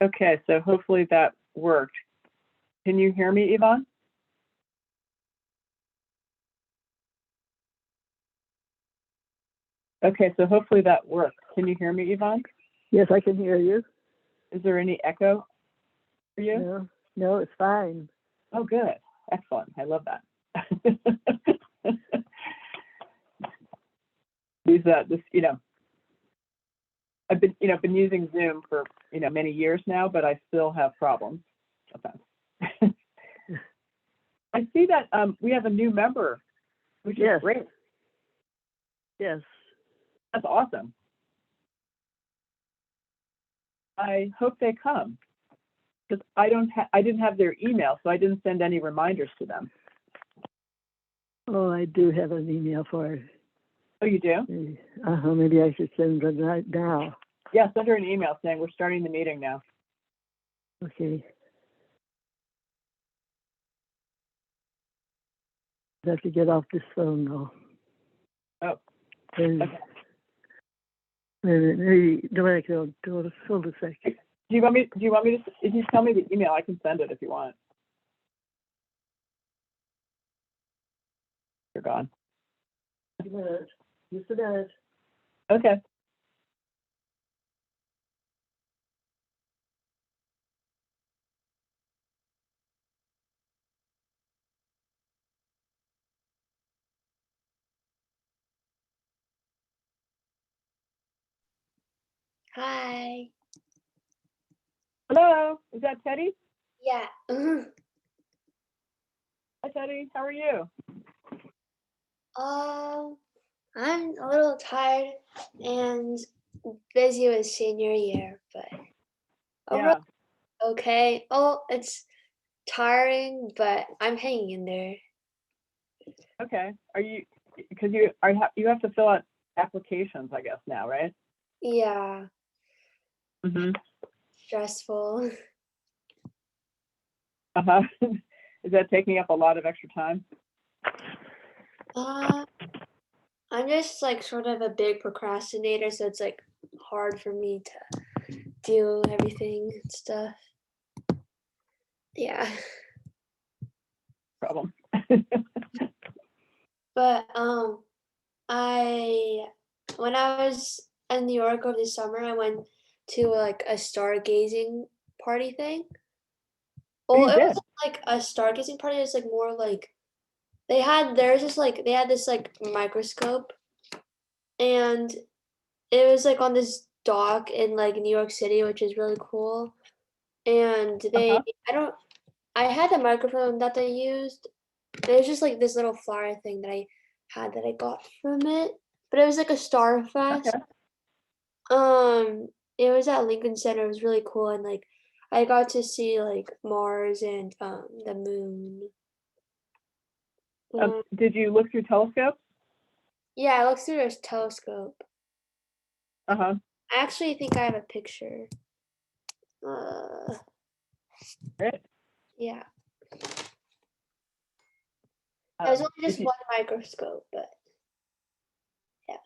Okay, so hopefully that worked. Can you hear me, Yvonne? Okay, so hopefully that worked. Can you hear me, Yvonne? Yes, I can hear you. Is there any echo for you? No, it's fine. Oh, good. Excellent. I love that. I've been using Zoom for, many years now, but I still have problems. Okay. I see that we have a new member, which is great. Yes. That's awesome. I hope they come because I didn't have their email, so I didn't send any reminders to them. Oh, I do have an email for her. Oh, you do? Maybe I should send it right now. Yeah, send her an email saying we're starting the meeting now. Okay. I have to get off this phone though. Oh. And, okay. Maybe hold a second. Do you want me to? If you tell me the email, I can send it if you want. You're gone. Just a minute. Okay. Hi. Hello. Is that Teddy? Yeah. Hi, Teddy. How are you? I'm a little tired and busy with senior year, but overall, okay. Oh, it's tiring, but I'm hanging in there. Okay. Are you? Because you have to fill out applications, I guess now, right? Yeah. Mhm. Stressful. Uh-huh. Is that taking up a lot of extra time? I'm just like sort of a big procrastinator, so it's like hard for me to do everything and stuff. Yeah. Problem. But when I was in New York over the summer, I went to like a stargazing party thing. Well, it wasn't like a stargazing party. It's like more like they had this microscope, and it was like on this dock in like New York City, which is really cool. And I had the microphone that they used. It was just like this little flower thing that I got from it, but it was like a star fest. It was at Lincoln Center. It was really cool, and like I got to see like Mars and the moon. Did you look through telescopes? Yeah, I looked through a telescope. Uh-huh. I actually think I have a picture. Great. Yeah. There's only just one microscope, but yeah.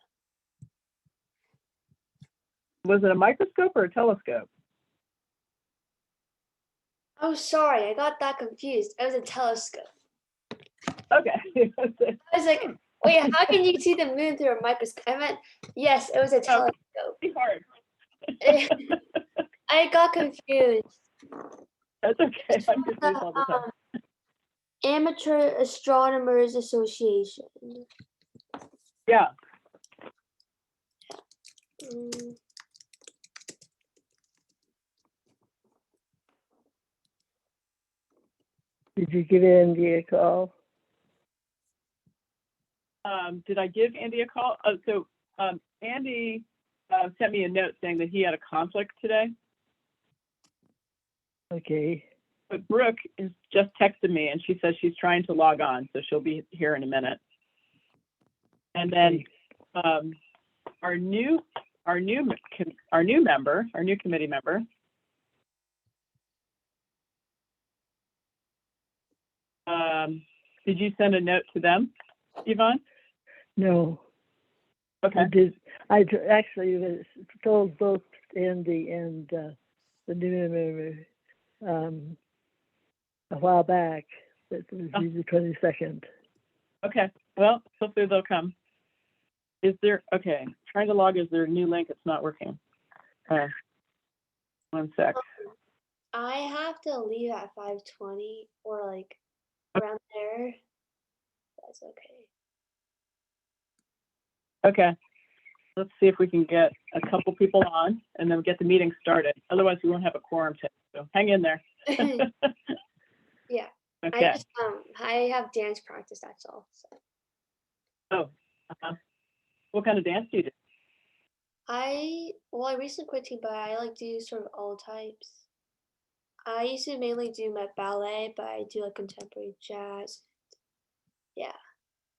Was it a microscope or a telescope? Oh, sorry, I got that confused. It was a telescope. Okay. I was like, wait, how can you see the moon through a microscope? I meant, yes, it was a telescope. It's hard. I got confused. That's okay. I'm confused all the time. Amateur Astronomers Association. Yeah. Did you give Andy a call? Did I give Andy a call? So Andy sent me a note saying that he had a conflict today. Okay. But Brooke is just texted me and she says she's trying to log on, so she'll be here in a minute. And then our new committee member. Did you send a note to them, Yvonne? No. Okay. I actually told both Andy and the new member a while back. That was the 22nd. Okay, well, hopefully they'll come. Okay, trying to log, is there a new link? It's not working. Okay, 1 sec. I have to leave at 5:20 or like around there. That's okay. Okay, let's see if we can get a couple people on and then get the meeting started. Otherwise, we won't have a quorum today, so hang in there. Yeah. Okay. I have dance practice, that's all. So. Oh, what kind of dance do you do? I recently quit team, but I like do sort of all types. I used to mainly do my ballet, but I do like contemporary jazz. Yeah.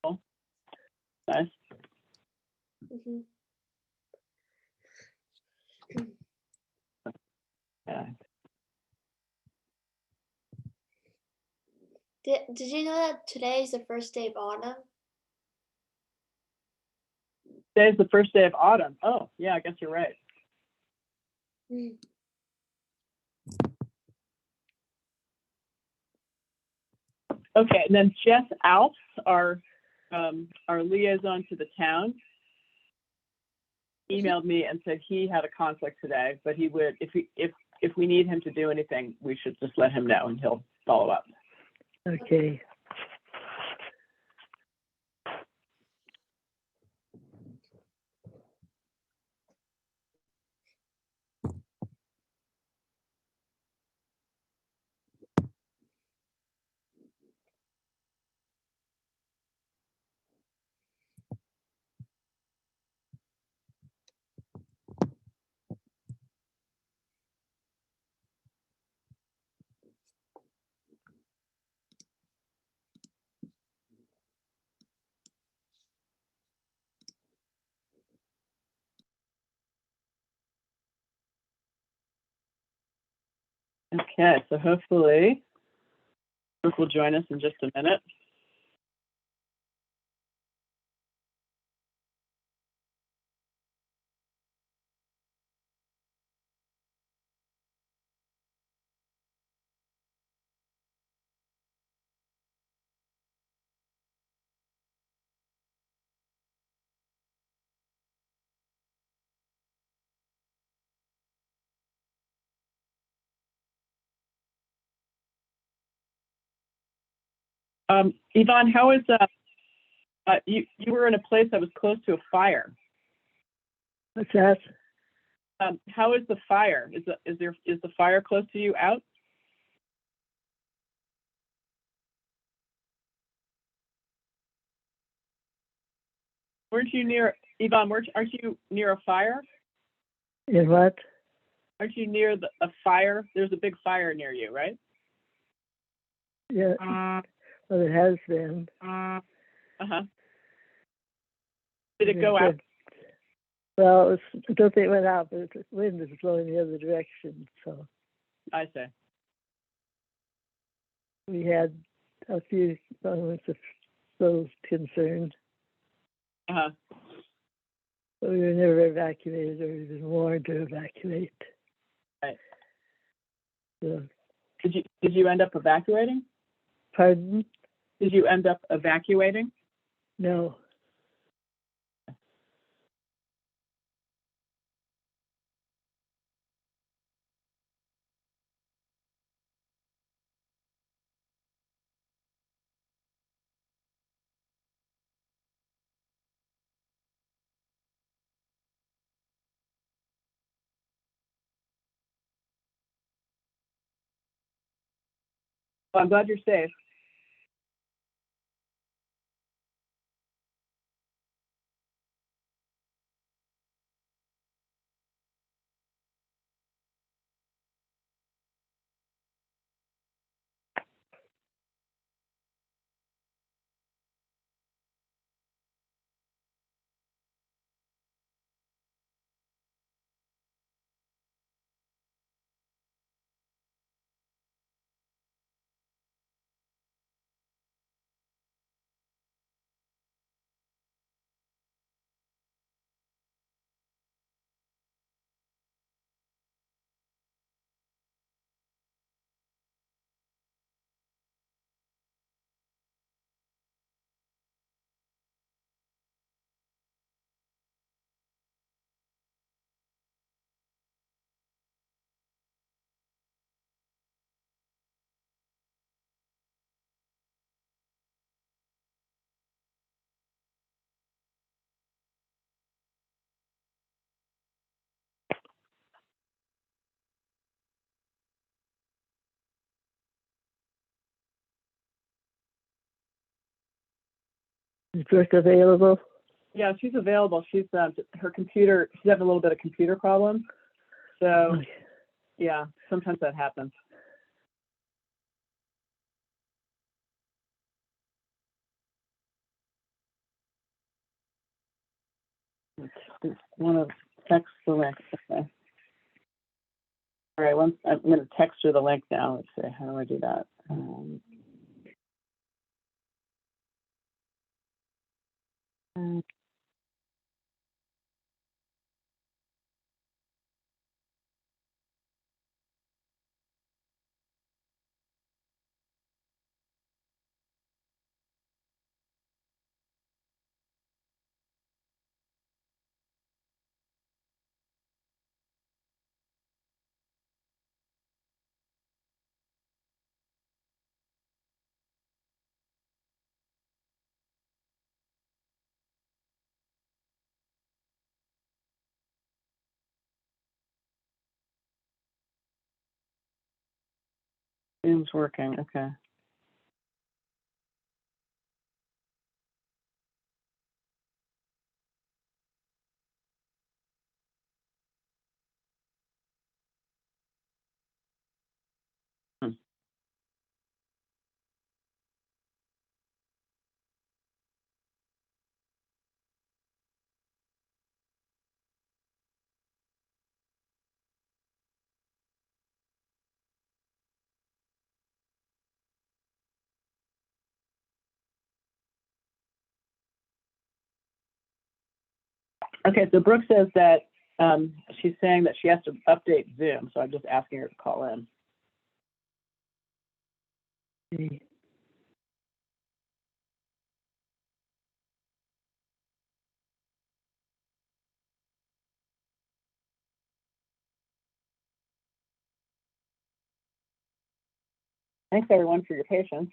Cool. Nice. Mhm. Yeah. Did you know that today is the first day of autumn? Today's the first day of autumn. Oh, yeah, I guess you're right. Mm. Okay, and then Jeff Alf, our liaison to the town, emailed me and said he had a conflict today, but he would, if we need him to do anything, we should just let him know and he'll follow up. Okay. Okay, so hopefully Brooke will join us in just a minute. Yvonne, how is you were in a place that was close to a fire. What's that? How is the fire? Is the fire close to you out? Weren't you near, Yvonne, aren't you near a fire? In what? Aren't you near a fire? There's a big fire near you, right? Yeah. Well, it has been. Uh-huh. Did it go out? Well, I don't think it went out, but the wind is blowing the other direction. So I see. we had a few moments of those concerned, Uh-huh. but we were never evacuated or even warned to evacuate. Right. So, Did you end up evacuating? pardon? Did you end up evacuating? No. Well, I'm glad you're safe. Is Brooke available? Yeah, she's available. Her computer, she's having a little bit of computer problems. So, Okay. yeah, sometimes that happens. Want to text the link? Okay. All right, I'm going to text her the link now. Let's see, how do I do that? Zoom's working, okay. Okay, so Brooke says that she's saying that she has to update Zoom, so I'm just asking her to call in. Okay. Thanks, everyone, for your patience.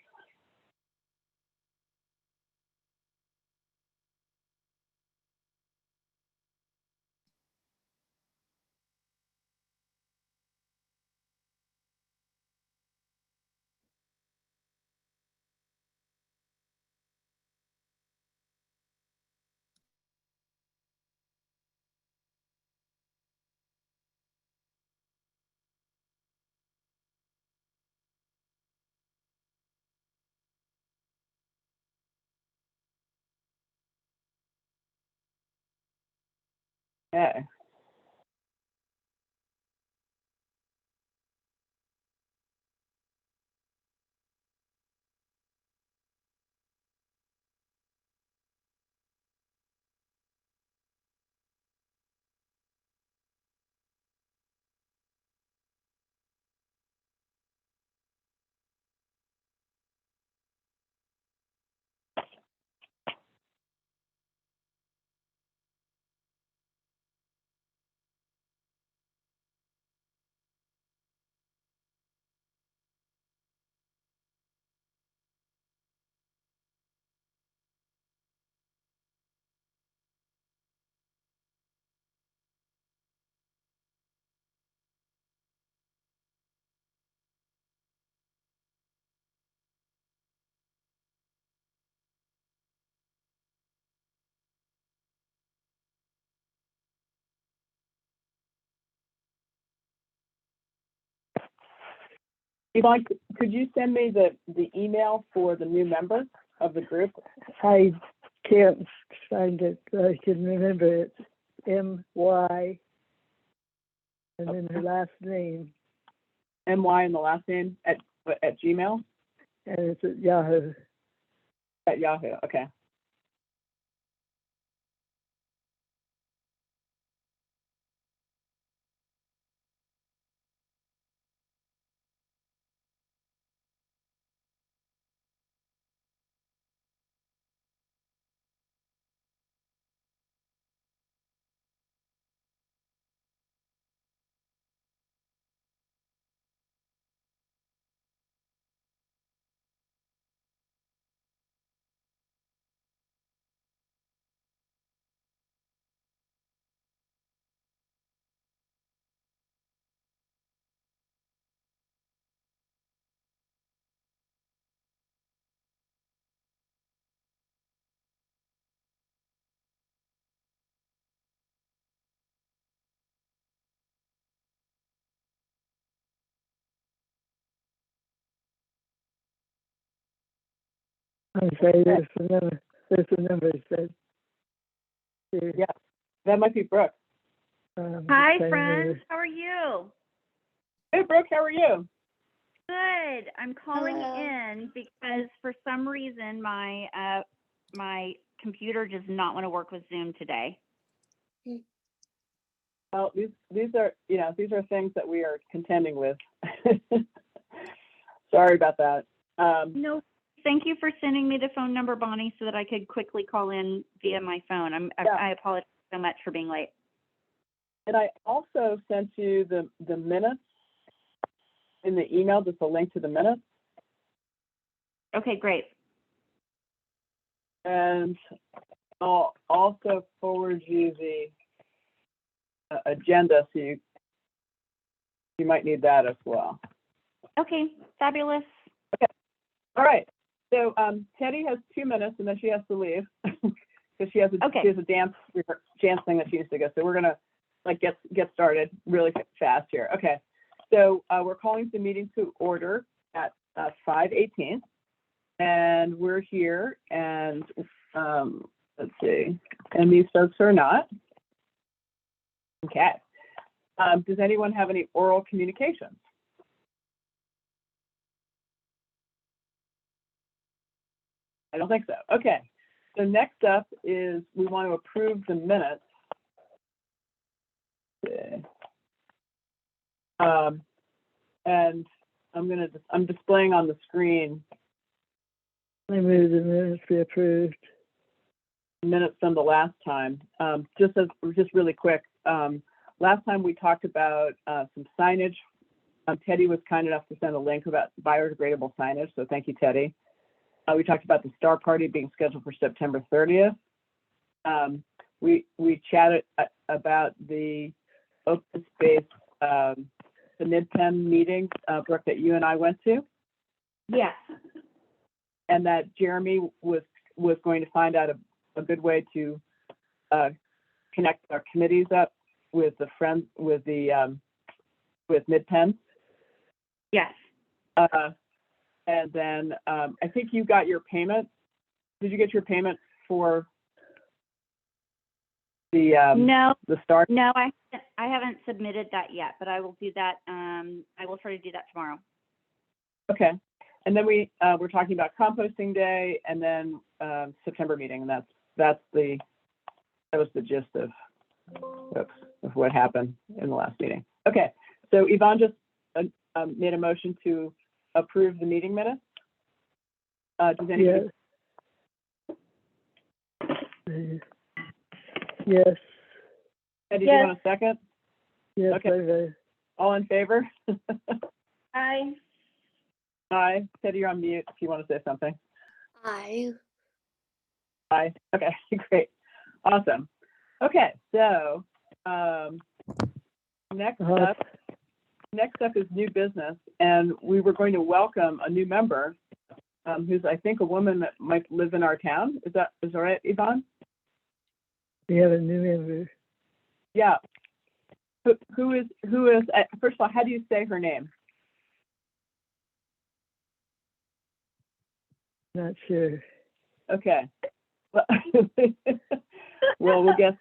Okay. Yvonne, could you send me the email for the new member of the group? I can't find it, but I can remember it. M-Y, and then her last name, MY and the last name at Gmail? and it's at Yahoo. At Yahoo, okay. I'm sorry, there's a number that. Yeah, that might be Brooke. Hi, friends. How are you? Hey, Brooke, how are you? Good. I'm calling Hello. in because for some reason my computer does not want to work with Zoom today. Well, these are things that we are contending with. Sorry about that. No, thank you for sending me the phone number, Bonnie, so that I could quickly call in via my phone. I apologize so much for being late. And I also sent you the minutes in the email, just a link to the minutes. Okay, great. And I'll also forward you the agenda, so you might need that as well. Okay, fabulous. All right. So Teddy has 2 minutes, and then she has to leave because she has a dance thing that she needs to go. So we're gonna get started really fast here. Okay. So we're calling the meeting to order at 5:18, and we're here. And let's see. And these folks are not. Okay. Does anyone have any oral communications? I don't think so. Okay. So next up is we want to approve the minutes. Okay. And I'm displaying on the screen I move the minutes be approved. minutes from the last time. Just really quick. Last time we talked about some signage. Teddy was kind enough to send a link about biodegradable signage, so thank you, Teddy. We talked about the Star Party being scheduled for September 30th. We chatted about the open space, the Mid-Penn meeting, Brooke, that you and I went to. Yes. And that Jeremy was going to find out a good way to connect our committees up with with Mid-Penn. Yes. And then I think you got your payment. Did you get your payment for the No. the start? No, I haven't submitted that yet, but I will do that. I will try to do that tomorrow. Okay. And then we're talking about composting day, and then September meeting, and that was the gist of what happened in the last meeting. Okay. So Yvonne just made a motion to approve the meeting minutes. Does anybody? Yes. Did you want a second? Yes. Okay. All in favor? Aye. Aye. Teddy, you're on mute if you want to say something. Aye. Aye. Okay, great. Awesome. Okay, so next up is new business, and we were going to welcome a new member who's, I think, a woman that might live in our town. Is that right, Yvonne? We have a new member. Yeah. Who is first of all, how do you say her name? Not sure. Okay. Well, we'll guess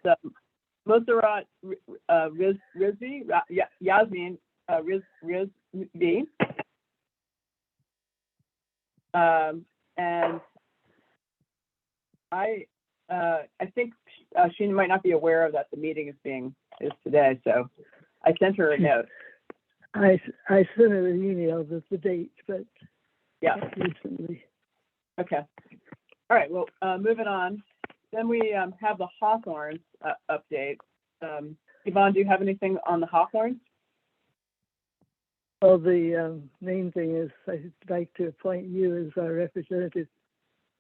Mosarat Rizvi, Yasmin Rizvi. And I think she might not be aware of that the meeting is today, so I sent her a note. I sent her an email with the date, but yeah, recently. Okay. All right. Well, moving on. Then we have the Hawthorne update. Yvonne, do you have anything on the Hawthorne? Well, the main thing is I'd like to appoint you as our representative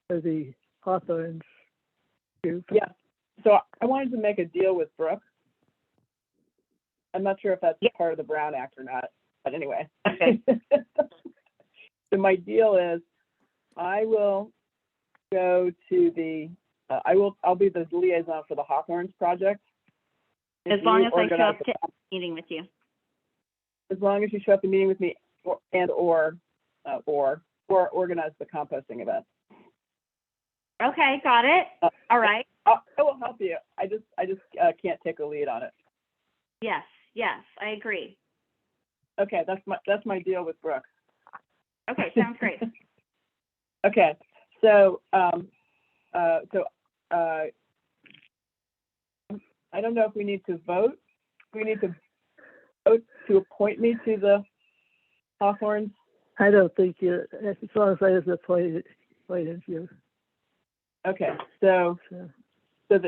for the Hawthorne group. Yeah. So I wanted to make a deal with Brooke. I'm not sure if that's part of the Brown Act or not, but anyway. Okay. So my deal is I will go to the, I'll be the liaison for the Hawthorne project. As long as I show up to the meeting with you. As long as you show up to the meeting with me or organize the composting event. Okay, got it. All right. I will help you. I just can't take a lead on it. Yes, I agree. Okay, that's my deal with Brooke. Okay, sounds great. Okay, so I don't know if we need to vote. We need to vote to appoint me to the Hawthorne. I don't think you, as long as I was appointed you. Okay, so So,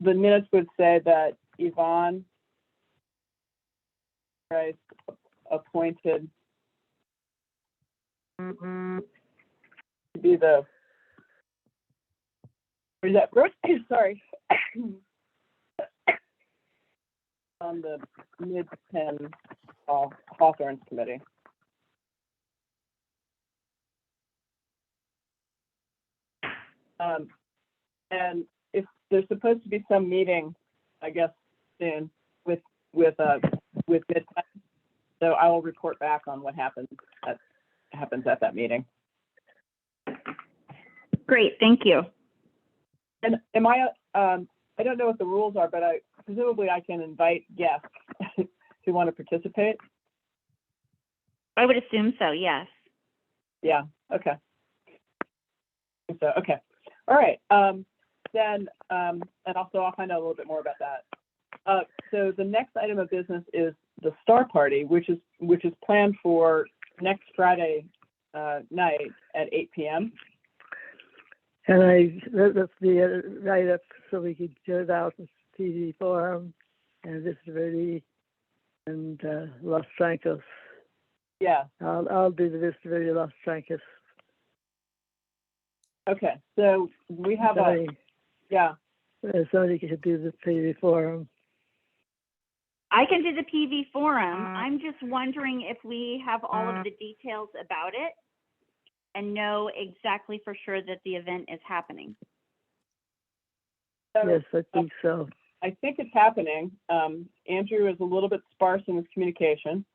the minutes would say that Yvonne Price appointed to be the, or is that Brooke? Sorry. On the mid-10 Hawthorne committee. And if there's supposed to be some meeting, I guess soon with mid-10, so I will report back on what happens at that meeting. Great, thank you. And am I don't know what the rules are, but presumably I can invite guests who want to participate. I would assume so, yes. Yeah, okay. So, okay. All right. Then, and also I'll find out a little bit more about that. So the next item of business is the Star Party, which is planned for next Friday night at 8 p.m. and that's the write-up so we could get it out with TV Forum and Vista Verde and Los Trancos. Yeah. I'll do the Vista Verde Los Trancos. Okay. So we have somebody could do the TV Forum. I can do the PV Forum. I'm just wondering if we have all of the details about it and know exactly for sure that the event is happening. Yes, I think so. I think it's happening. Andrew is a little bit sparse in his communication,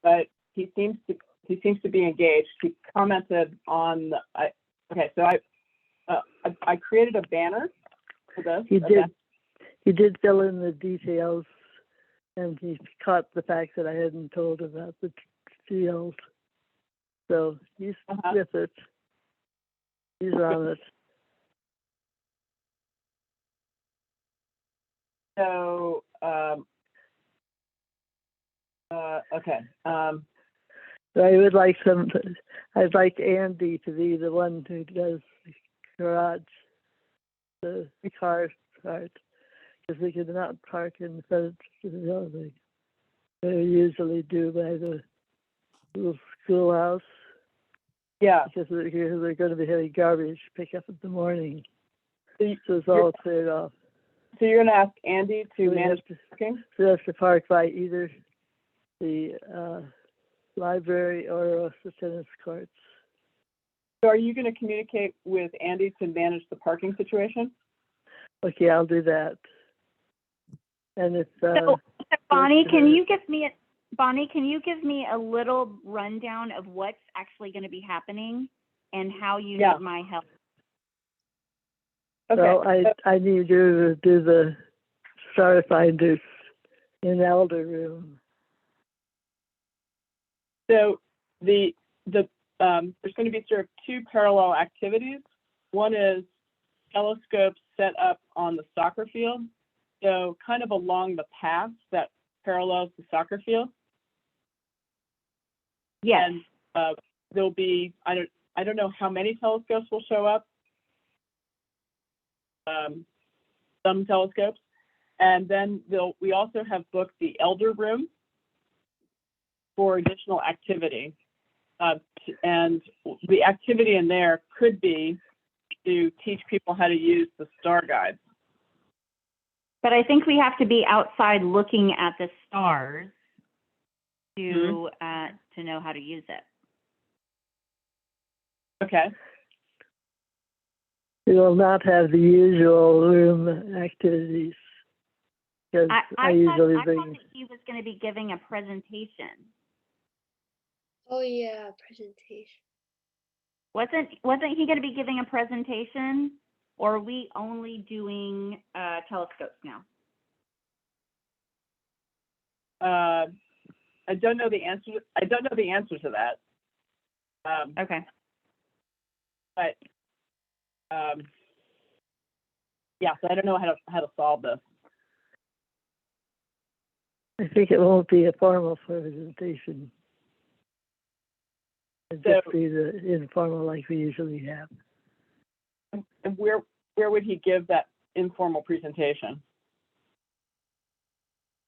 but he seems to be engaged. He commented on so I created a banner for this. He did fill in the details, and he caught the fact that I hadn't told about the field. So he's with it. He's on it. So, okay. So I'd like Andy to be the one who does the garage, the car part, because we could not park in front of the building. They usually do by the little schoolhouse. Yeah. Because they're going to be having garbage pickup in the morning. So it's all cleared off. So you're going to ask Andy to manage parking? So that's to park by either the library or the tennis courts. So are you going to communicate with Andy to manage the parking situation? Okay, I'll do that. And it's so Bonnie, can you give me a little rundown of what's actually going to be happening and how you need my help? Okay. So I need you to do the star finders in Elder Room. So there's going to be sort of two parallel activities. One is telescopes set up on the soccer field, so kind of along the path that parallels the soccer field. Yes. And there'll be I don't know how many telescopes will show up. Some telescopes, and then we also have booked the Elder Room for additional activity, and the activity in there could be to teach people how to use the star guides. But I think we have to be outside looking at the stars to know how to use it. Okay. We will not have the usual room activities. Because I usually thought that he was going to be giving a presentation. Oh yeah, presentation. Wasn't he going to be giving a presentation? or are we only doing telescopes now? I don't know the answer. I don't know the answer to that. Okay. But yeah, so I don't know how to solve this. I think it won't be a formal presentation. It'll just be the informal like we usually have. And where would he give that informal presentation?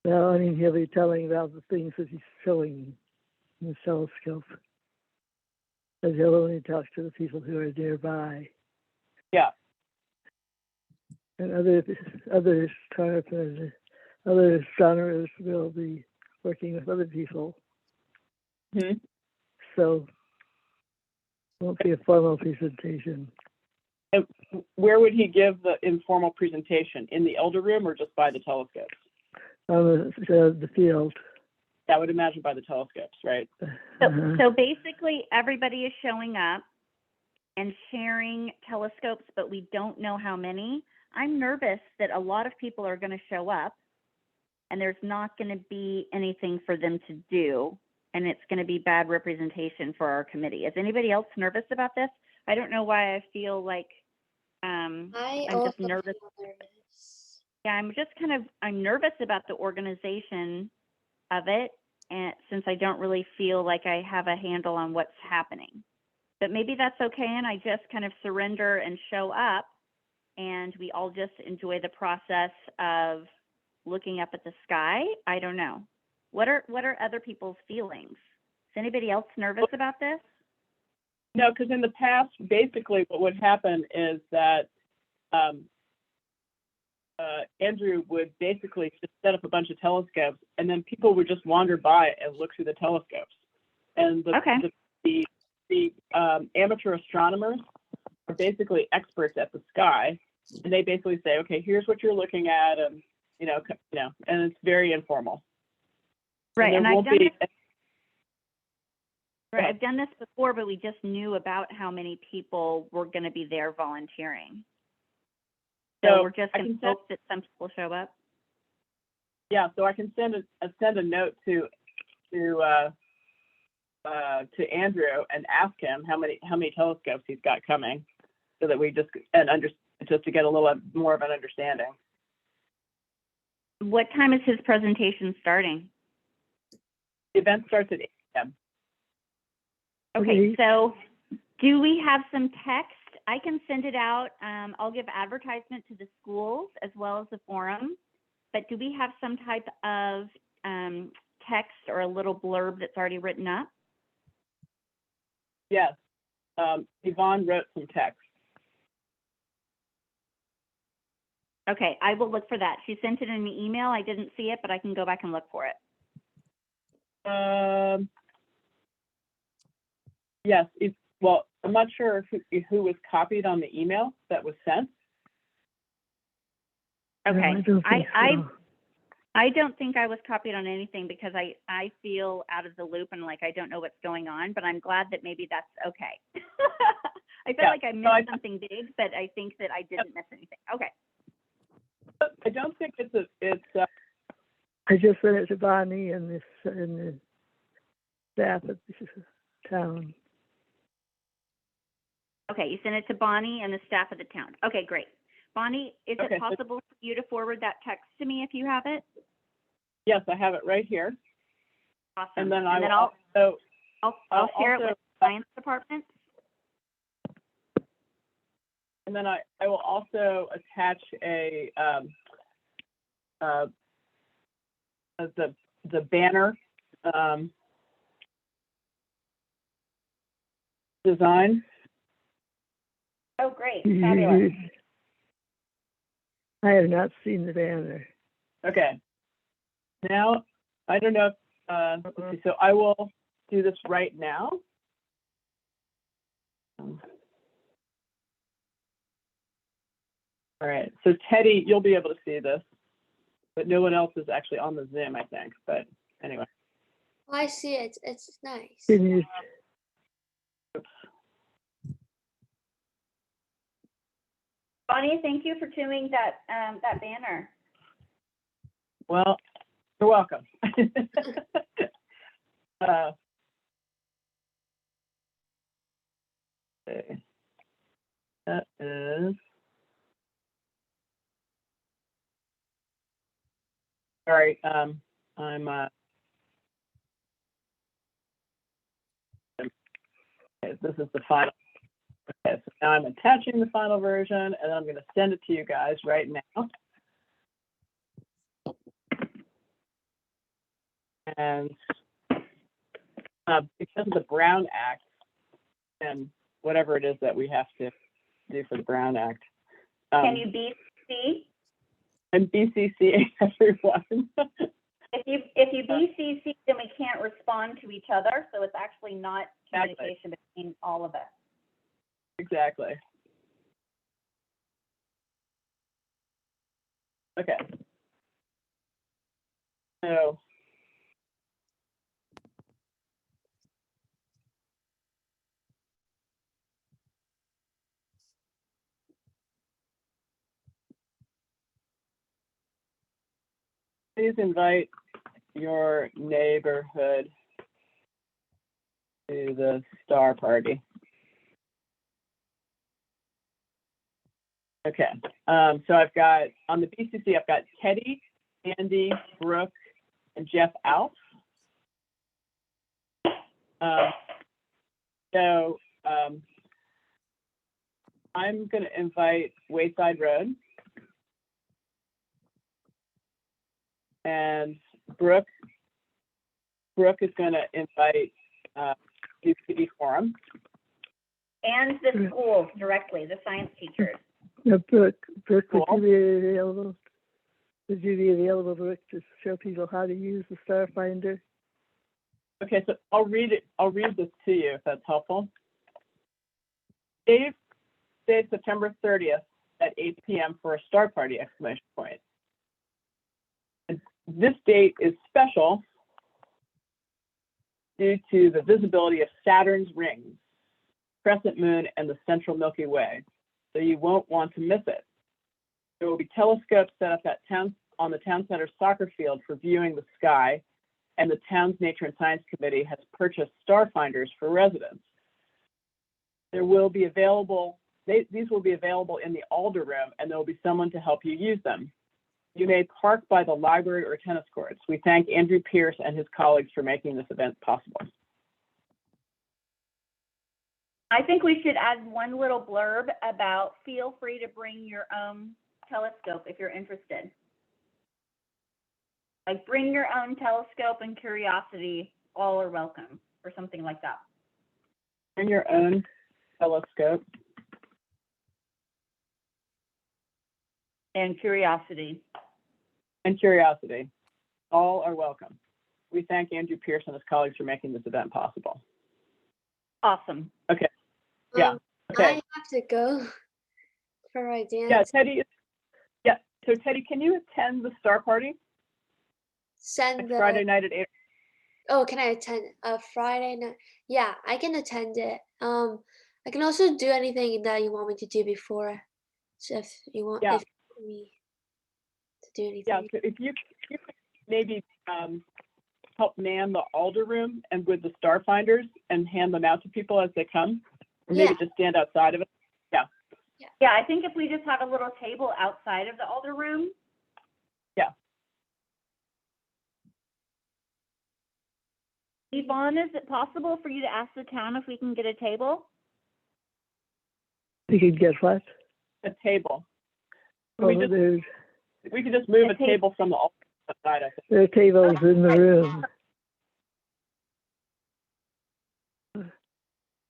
Well, I mean, he'll be telling about the things that he's showing in the telescope. But he'll only talk to the people who are nearby. Yeah. And other astronomers will be working with other people. Mm-hmm. So it won't be a formal presentation. And where would he give the informal presentation? In the elder room or just by the telescopes? On the field. I would imagine by the telescopes, right? So basically, everybody is showing up and sharing telescopes, but we don't know how many. I'm nervous that a lot of people are going to show up and there's not going to be anything for them to do, and it's going to be bad representation for our committee. Is anybody else nervous about this? I don't know why I feel like I'm just nervous. Yeah, I'm nervous about the organization of it, and since I don't really feel like I have a handle on what's happening. But maybe that's okay, and I just kind of surrender and show up, and we all just enjoy the process of looking up at the sky. I don't know. What are other people's feelings? Is anybody else nervous about this? No, because in the past, basically what would happen is that Andrew would basically just set up a bunch of telescopes, and then people would just wander by and look through the telescopes. And the amateur astronomers are basically experts at the sky, and they basically say, okay, here's what you're looking at, and and it's very informal. Right, and I've done this before, but we just knew about how many people were going to be there volunteering. So we're just going to hope that some people show up. Yeah, so I can send a note to Andrew and ask him how many telescopes he's got coming, so that we just to get a little more of an understanding. What time is his presentation starting? The event starts at 8 a.m. Okay, so do we have some text? I can send it out. I'll give advertisement to the schools as well as the forum. But do we have some type of text or a little blurb that's already written up? Yes. Yvonne wrote some text. Okay, I will look for that. She sent it in an email. I didn't see it, but I can go back and look for it. Yes. Well, I'm not sure who was copied on the email that was sent. Okay. No, I don't think I was copied on anything because I feel out of the loop and like I don't know what's going on, but I'm glad that maybe that's okay. I feel like I missed something big, but I think that I didn't miss anything. Okay. I don't think it's I just sent it to Bonnie and the staff at the town. Okay, you sent it to Bonnie and the staff of the town. Okay, great. Bonnie, is it possible for you to forward that text to me if you have it? Yes, I have it right here. Awesome. And then I'll share it with the science department. And then I will also attach the banner design. Oh, great. Fabulous. I have not seen the banner. Okay. Now, I don't know if, let's see, so I will do this right now. All right, so Teddy, you'll be able to see this, but no one else is actually on the Zoom, I think, but anyway. Oh, I see it. It's nice. Can you? Oops. Bonnie, thank you for doing that that banner. Well, you're welcome. Okay. That is. Sorry, I'm okay, this is the final. Okay, so now I'm attaching the final version, and I'm going to send it to you guys right now. And because of the Brown Act and whatever it is that we have to do for the Brown Act. Can you BCC? And BCC everyone. If you BCC, then we can't respond to each other, so it's actually not communication between all of us. Exactly. Okay. So please invite your neighborhood to the star party. Okay, so I've got, on the BCC, I've got Teddy, Andy, Brooke, and Jeff Alf. I'm going to invite Wayside Road. And Brooke is going to invite UCB Forum. And the schools directly, the science teachers. Yeah, Brooke, Cool. would you be available? Would you be available, Brooke, to show people how to use the Star Finder? Okay, so I'll read this to you if that's helpful. Dave said September 30th at 8 p.m. for a star party, exclamation point. And this date is special due to the visibility of Saturn's rings, crescent moon, and the central Milky Way, so you won't want to miss it. There will be telescopes set up on the town center soccer field for viewing the sky, and the town's Nature and Science Committee has purchased star finders for residents. There will be available, these will be available in the Alder room, and there will be someone to help you use them. You may park by the library or tennis courts. We thank Andrew Pierce and his colleagues for making this event possible. I think we should add one little blurb about feel free to bring your own telescope if you're interested. Like bring your own telescope and curiosity, all are welcome, or something like that. Bring your own telescope. And curiosity. And curiosity. All are welcome. We thank Andrew Pierce and his colleagues for making this event possible. Awesome. Okay. Yeah. Okay. I have to go for my dance. Yeah, Teddy. Yeah. So Teddy, can you attend the star party? Send the Friday night at 8. Oh, can I attend a Friday night? Yeah, I can attend it. I can also do anything that you want me to do before. So if you want, Yeah. if you want me to do anything. Yeah. So if you could maybe help man the Alder room and with the star finders and hand them out to people as they come, or maybe just stand outside of it. Yeah. Yeah, I think if we just have a little table outside of the Alder room. Yeah. Yvonne, is it possible for you to ask the town if we can get a table? You could get what? A table. Oh, we could just move a table from the Alder side, I think. there are tables in the room.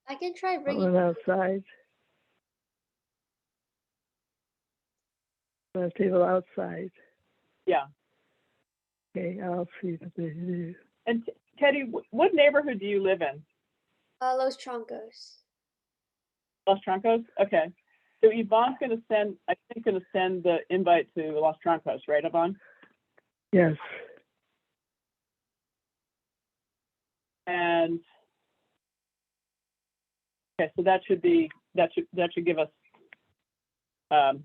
I can try bringing. One outside. A table outside. Yeah. Okay, I'll see what they do. And Teddy, what neighborhood do you live in? Los Troncos. Los Troncos? Okay. So Yvonne's going to send, I think, the invite to Los Troncos, right, Yvonne? Yes. And okay, so that should give us Okay.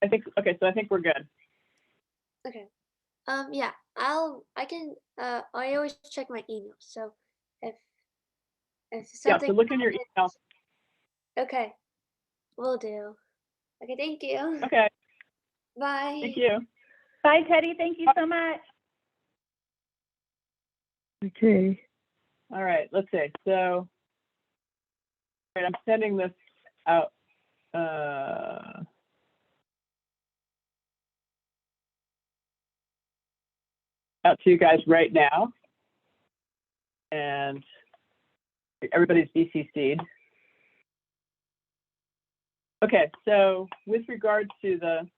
I think, okay, so I think we're good. Okay. Yeah, I can, I always check my email, so if Yeah, something so look in your email. happens, okay, will do. Okay, thank you. Okay, Bye. thank you. Bye, Teddy. Thank you so much. Okay. All right, let's see. So, all right, I'm sending this out. Out to you guys right now, and everybody's BCC'd. Okay, so with regard to the,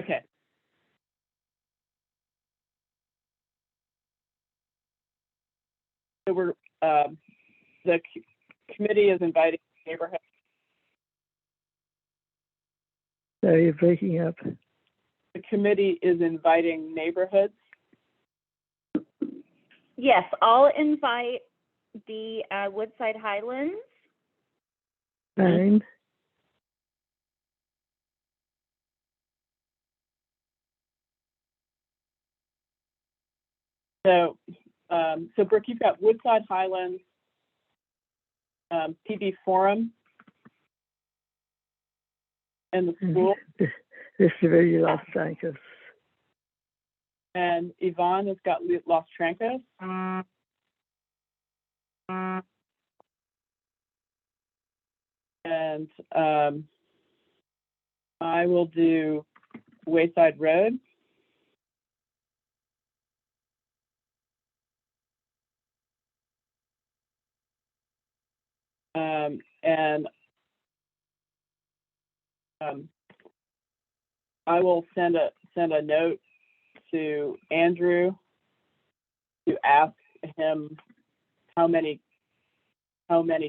okay. So we're, the committee is inviting neighborhood. So you're breaking up. The committee is inviting neighborhoods. Yes, I'll invite the Woodside Highlands. Fine. So, so Brooke, you've got Woodside Highlands, PB Forum, and the school. This is where you lost Trancas. And Yvonne has got Los Trancas. And I will do Wayside Road. And I will send a note to Andrew to ask him how many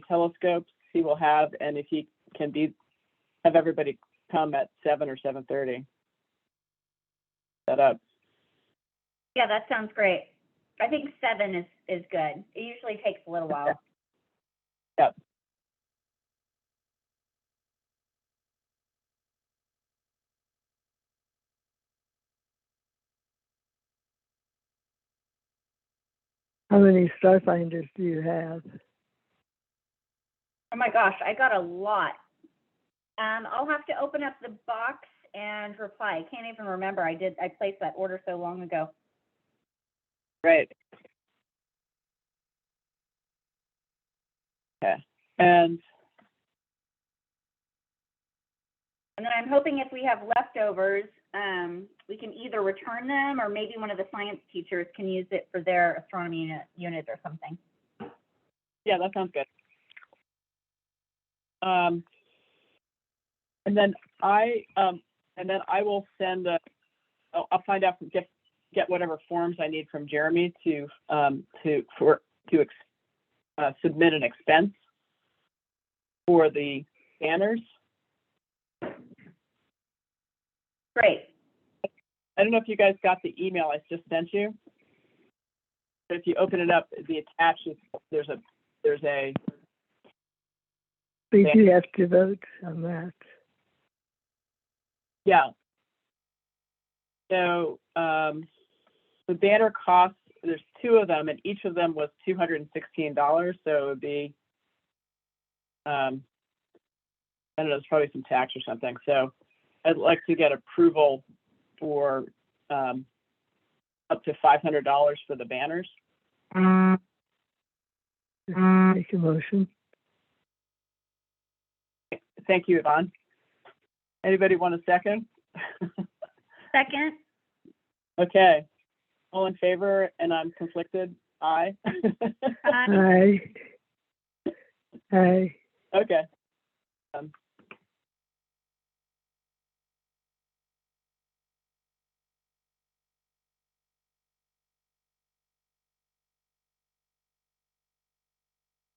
telescopes he will have, and if he can have everybody come at 7 or 7:30. Set up. Yeah, that sounds great. I think 7 is good. It usually takes a little while. Yep. How many Starfinders do you have? Oh my gosh, I got a lot. I'll have to open up the box and reply. I can't even remember. I placed that order so long ago. Right. Okay. And then I'm hoping if we have leftovers, we can either return them or maybe one of the science teachers can use it for their astronomy unit or something. yeah, that sounds good. And then I will send I'll find out, get whatever forms I need from Jeremy to submit an expense for the banners. Great. I don't know if you guys got the email I just sent you, but if you open it up, the attached, there's a We do have to vote on that. yeah. So the banner costs, there's 2 of them, and each of them was $216. So it would be, I don't know, there's probably some tax or something. So I'd like to get approval for up to $500 for the banners. Make a motion. Thank you, Yvonne. Anybody want a second? Second. Okay. All in favor, and I'm conflicted? Aye. Aye. Aye. Okay.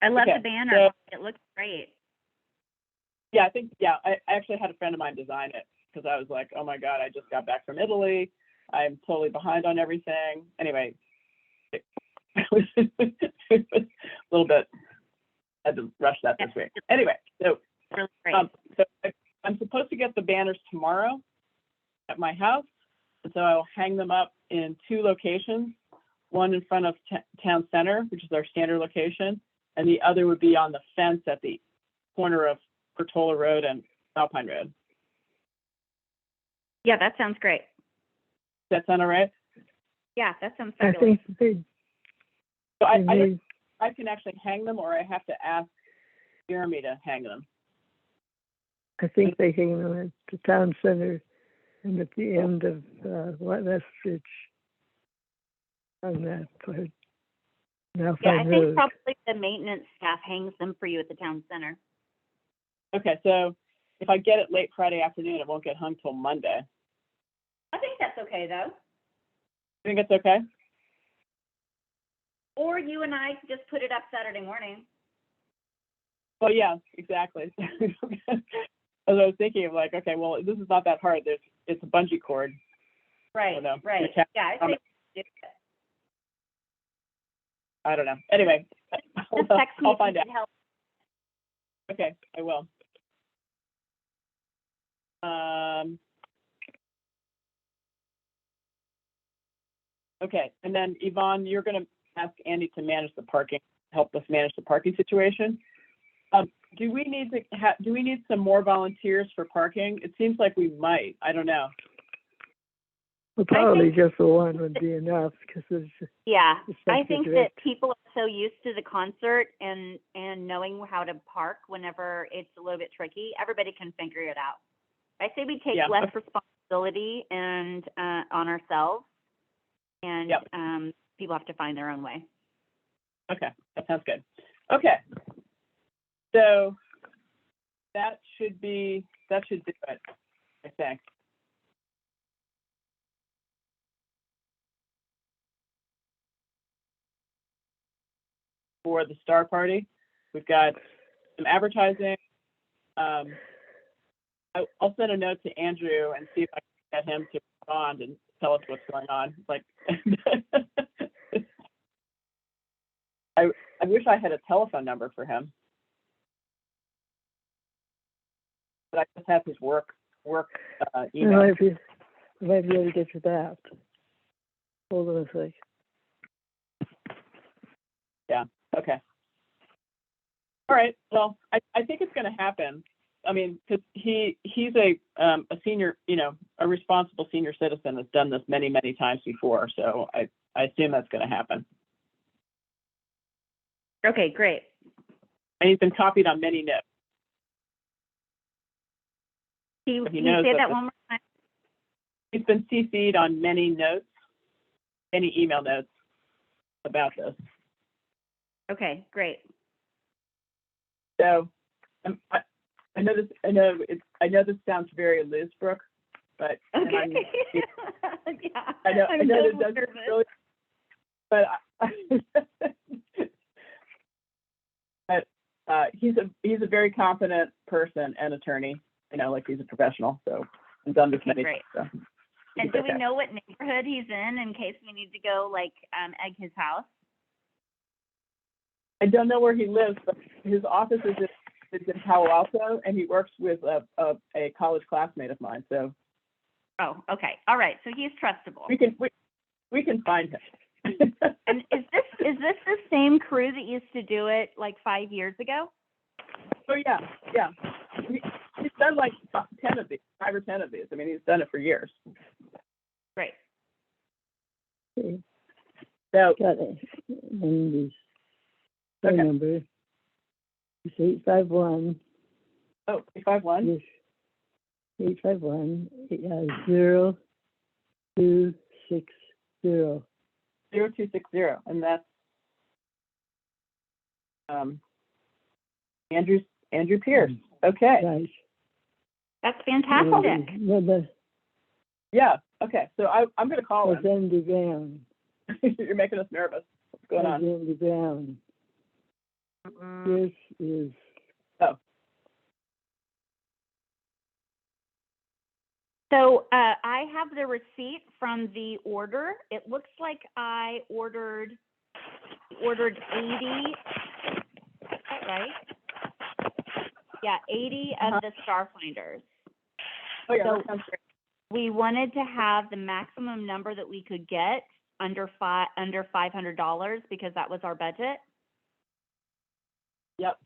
I love Okay, the banner. so- It looks great. Yeah, I actually had a friend of mine design it because I was like, oh my God, I just got back from Italy. I'm totally behind on everything. Anyway, it was a little bit, I had to rush that this week. Anyway, so, Really great. so I'm supposed to get the banners tomorrow at my house. And so I will hang them up in 2 locations, one in front of Town Center, which is our standard location, and the other would be on the fence at the corner of Portola Road and Alpine Road. Yeah, that sounds great. Does that sound all right? Yeah, that sounds I fabulous. think they So need, I can actually hang them, or I have to ask Jeremy to hang them. I think they hang them at the town center and at the end of West Ridge on that part. Now Yeah, I think probably the maintenance staff hangs them for you at the town center. Okay, so if I get it late Friday afternoon, it won't get hung till Monday. I think that's okay, though. You think it's okay? Or you and I just put it up Saturday morning. Well, yeah, exactly. As I was thinking of, like, okay, well, this is not that hard. It's a bungee cord. Right, know. right. Yeah, Yeah, I think I don't know. Anyway, just text me I'll if find you out. need help. Okay, I will. Okay, and then Yvonne, you're going to ask Andy to manage the parking, help us manage the parking situation. Do we need to do we need some more volunteers for parking? It seems like we might. I don't know. well, probably just the one would be enough because it's Yeah, it's I such a think that direct- people are so used to the concert and knowing how to park whenever it's a little bit tricky, everybody can figure it out. I say we take Yeah. less responsibility and on ourselves, and Yep. people have to find their own way. Okay, that sounds good. Okay, so that should do it, I think. For the Star Party, we've got some advertising. I'll send a note to Andrew and see if I can get him to respond and tell us what's going on. Like, I wish I had a telephone number for him, but I just have his work I email. might be able to get you that. Hold on a sec. Yeah. Okay. All right. Well, I think it's going to happen. I mean, because he's a senior, a responsible senior citizen that's done this many, many times before. So I assume that's going to happen. Okay, great. And he's been copied on many notes. Can you He knows say that that one more time? He's been CC'd on many notes, many email notes about this. Okay, great. So I know this. I know this sounds very loose, Brooke, but Okay. Yeah. I know I'm this so doesn't nervous. really, but he's a very competent person and attorney. Like he's a professional. So I've done this Okay, many great. times. So And it's do okay. we know what neighborhood he's in case we need to go egg his house? I don't know where he lives, but his office is in Palo Alto, and he works with a college classmate of mine. So Oh, okay. All right. So he's trustable. we can find him. And is this the same crew that used to do it 5 years ago? Oh yeah. He's done 5 or 10 of these. I mean, he's done it for years. Great. Okay. So Got it. And the phone Okay. number is 851. oh, 851. Yes. 851 0260. 0260, and that's Andrew Pierce. Okay. Right. That's fantastic. Yeah. Okay. So I'm going to call That's him. Andy Brown. You're making us nervous. What's going That's on? Andy Brown. This is. Oh. So I have the receipt from the order. It looks like I ordered 80. Is that right? Yeah, 80 of the Starfinders. Oh, yeah, So that sounds great. we wanted to have the maximum number that we could get under $500 because that was our budget. Yep.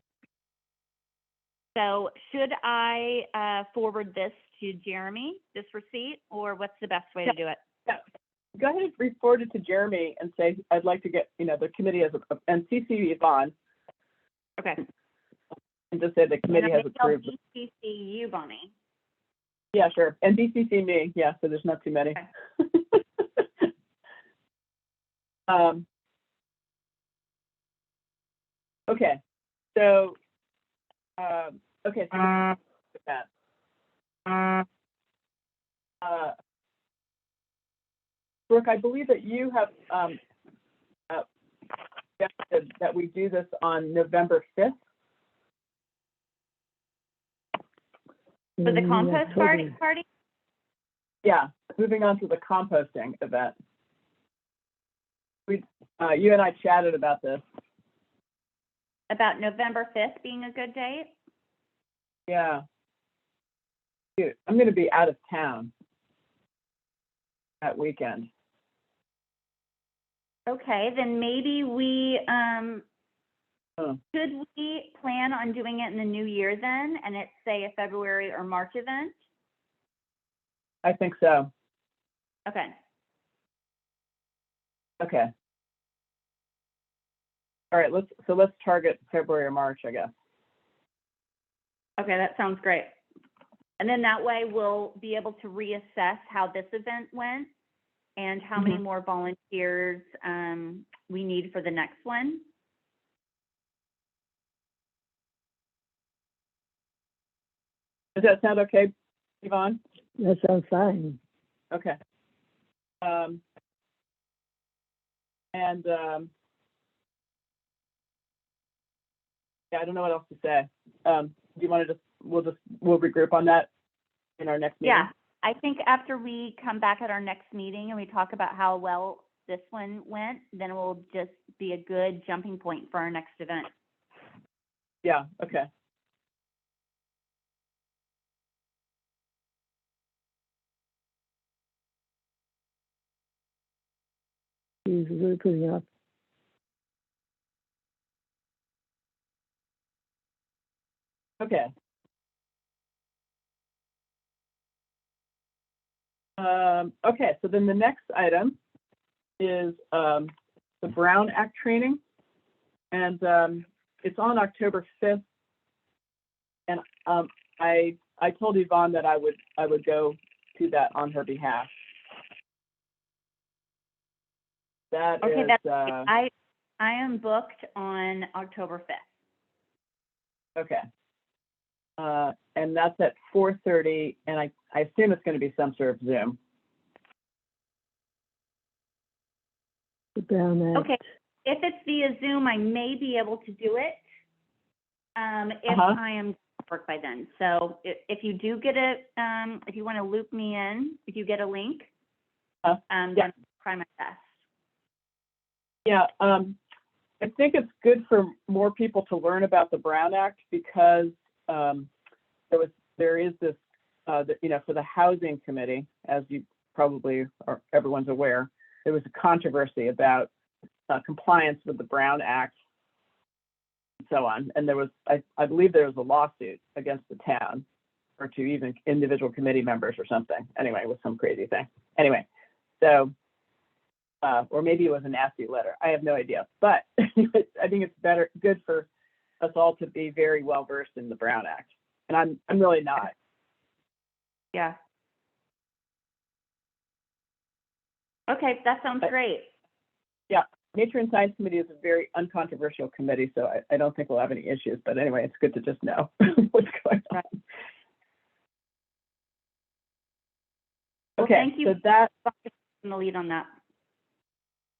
So should I forward this to Jeremy, this receipt, or what's the best way to do it? Yeah. Go ahead and forward it to Jeremy and say, I'd like to get, the committee has, and CC Yvonne, Okay. and just say the committee has approved. BCC you, Bonnie. Yeah, sure. And BCC me. Yeah, so there's not too many. Okay. Okay. So, okay. So that. Brooke, I believe that you have suggested that we do this on November 5th. For the compost party? Yeah, moving on to the composting event. You and I chatted about this. About November 5th being a good date? Yeah. Dude, I'm going to be out of town that weekend. Okay, then maybe we, should we plan on doing it in the new year then? And it's, say, a February or March event? I think so. Okay. Okay. All right, let's target February or March, I guess. Okay, that sounds great. And then that way we'll be able to reassess how this event went and how many more volunteers we need for the next one. Does that sound okay, Yvonne? That sounds fine. Okay. Yeah, I don't know what else to say. Do you want to we'll regroup on that in our next meeting? Yeah, I think after we come back at our next meeting and we talk about how well this one went, then it will just be a good jumping point for our next event. Yeah, okay. He's really putting up. Okay. Okay, so then the next item is the Brown Act training, and it's on October 5th. And I told Yvonne that I would go to that on her behalf. That Okay, is, I am booked on October 5th. okay. And that's at 4:30, and I assume it's going to be some sort of Zoom. Okay, if it's via Zoom, I may be able to do it if I am at work by then. So if you do get if you want to loop me in, if you get a link, then I'll try my best. Yeah, I think it's good for more people to learn about the Brown Act because there is this, for the Housing Committee, as you probably or everyone's aware, there was a controversy about compliance with the Brown Act and so on. And there was, I believe there was a lawsuit against the town or to even individual committee members or something. Anyway, it was some crazy thing. Anyway, so, or maybe it was a nasty letter. I have no idea. But I think it's good for us all to be very well versed in the Brown Act. And I'm really not. Yeah. Okay, that sounds great. Yeah, Nature and Science Committee is a very uncontroversial committee, so I don't think we'll have any issues. But anyway, it's good to just know what's going on. Well, okay, thank you. So that in the lead on that.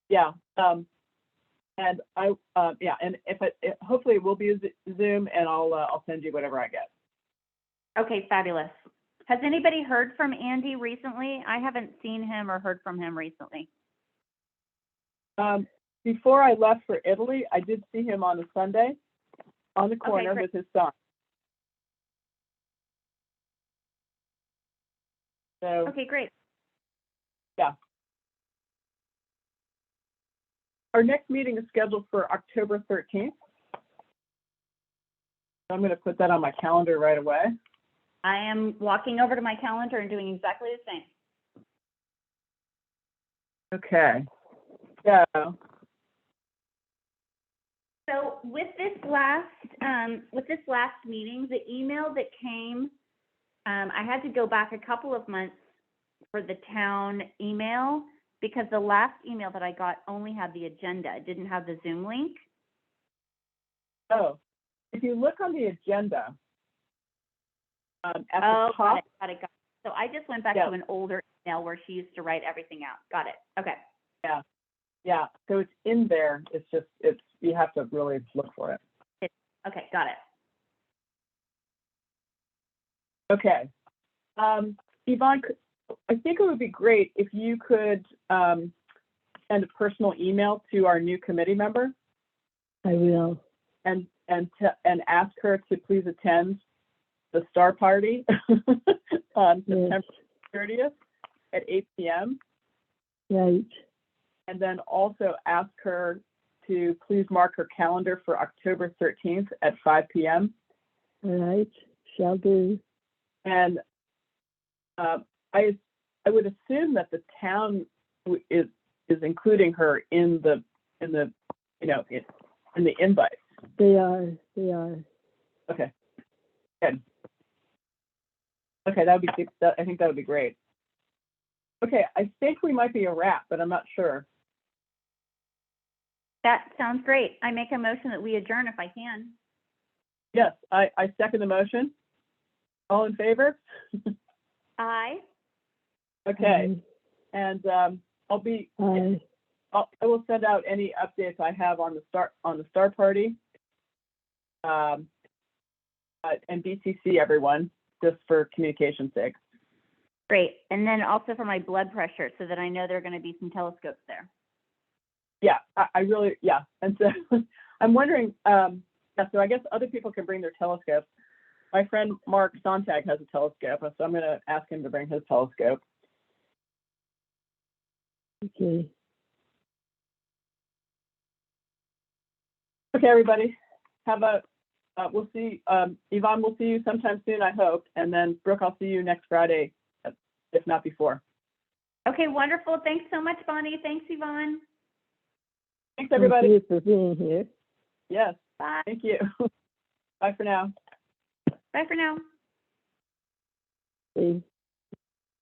Yeah, and and if hopefully it will be a Zoom, and I'll send you whatever I get. Okay, fabulous. Has anybody heard from Andy recently? I haven't seen him or heard from him recently. Before I left for Italy, I did see him on a Sunday on the corner great. with his son. So, Okay, great. yeah. Our next meeting is scheduled for October 13th. I'm going to put that on my calendar right away. I am walking over to my calendar and doing exactly the same. Okay. Yeah. So with this last meeting, the email that came, I had to go back a couple of months for the town email because the last email that I got only had the agenda. It didn't have the Zoom link. Oh, if you look on the agenda, at the Oh, top. got it. So I just went back Yeah. to an older email where she used to write everything out. Got it. Okay. Yeah. So it's in there. It's you have to really look for it. Okay, got it. Okay. Yvonne, I think it would be great if you could send a personal email to our new committee member I will. and ask her to please attend the Star Party on September 30th at 8 p.m. Right. And then also ask her to please mark her calendar for October 13th at 5 p.m. All right. Shall do. And I would assume that the town is including her in the invite. They are. Okay. Good. Okay, that would be. I think that would be great. Okay, I think we might be a wrap, but I'm not sure. That sounds great. I make a motion that we adjourn if I can. Yes, I second the motion. All in favor? Aye. Okay, and I'll be. Aye. I will send out any updates I have on the Star Party, and BCC everyone just for communication's sake. Great. And then also for my blood pressure so that I know there are going to be some telescopes there. Yeah, I really, yeah. And so I'm wondering, so I guess other people can bring their telescopes. My friend Mark Sontag has a telescope, so I'm going to ask him to bring his telescope. Okay. Okay, everybody. We'll see, Yvonne, we'll see you sometime soon, I hope. And then Brooke, I'll see you next Friday, if not before. Okay, wonderful. Thanks so much, Bonnie. Thanks, Yvonne. Thanks, everybody. Thank you for being here. Yes, Bye. thank you. Bye for now. Bye for now. Okay.